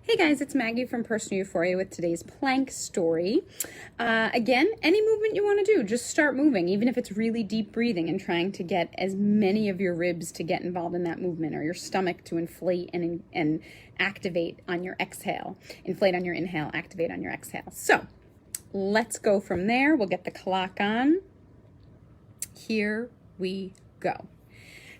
Hey guys, it's Maggie from Personal Euphoria with today's plank story. Again, any movement you want to do, just start moving, even if it's really deep breathing and trying to get as many of your ribs to get involved in that movement, or your stomach to inflate and activate on your exhale. Inflate on your inhale, activate on your exhale. So let's go from there. We'll get the clock on. Here we go.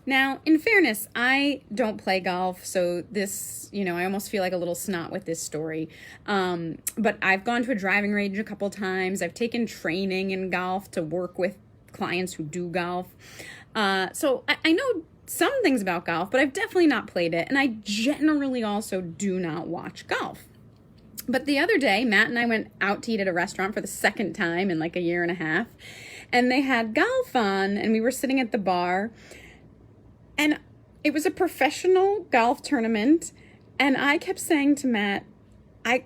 Now, in fairness, I don't play golf, so this, I almost feel like a little snot with this story. But I've gone to a driving range a couple times. I've taken training in golf to work with clients who do golf. So I know some things about golf, but I've definitely not played it. And I generally also do not watch golf. But the other day, Matt and I went out to eat at a restaurant for the second time in like a year and a half. And they had golf on, and we were sitting at the bar. And it was a professional golf tournament, and I kept saying to Matt, I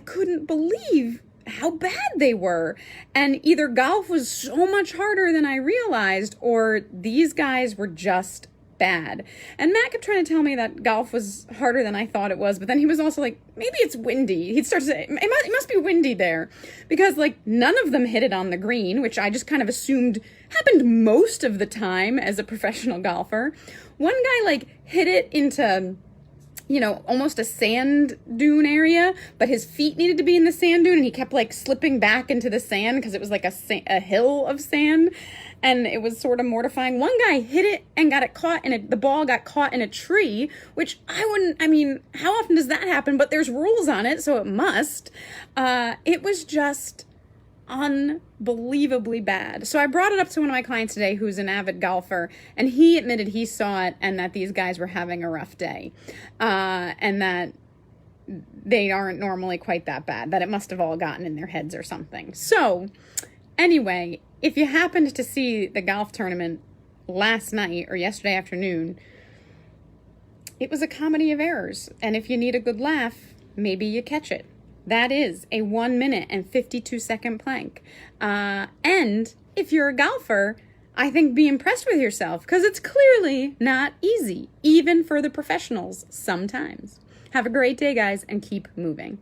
couldn't believe how bad they were. And either golf was so much harder than I realized, or these guys were just bad. And Matt kept trying to tell me that golf was harder than I thought it was, but then he was also like, maybe it's windy. He'd start to say, it must be windy there, because none of them hit it on the green, which I just kind of assumed happened most of the time as a professional golfer. One guy hit it into almost a sand dune area, but his feet needed to be in the sand dune, and he kept slipping back into the sand because it was a hill of sand, and it was sort of mortifying. One guy hit it and got it caught, and the ball got caught in a tree, which how often does that happen? But there's rules on it, so it must. It was just unbelievably bad. So I brought it up to one of my clients today who's an avid golfer, and he admitted he saw it and that these guys were having a rough day, and that they aren't normally quite that bad, that it must have all gotten in their heads or something. So anyway, if you happened to see the golf tournament last night or yesterday afternoon, it was a comedy of errors, and if you need a good laugh, maybe you catch it. That is a 1 minute and 52-second plank. And if you're a golfer, I think be impressed with yourself, because it's clearly not easy, even for the professionals sometimes. Have a great day, guys, and keep moving.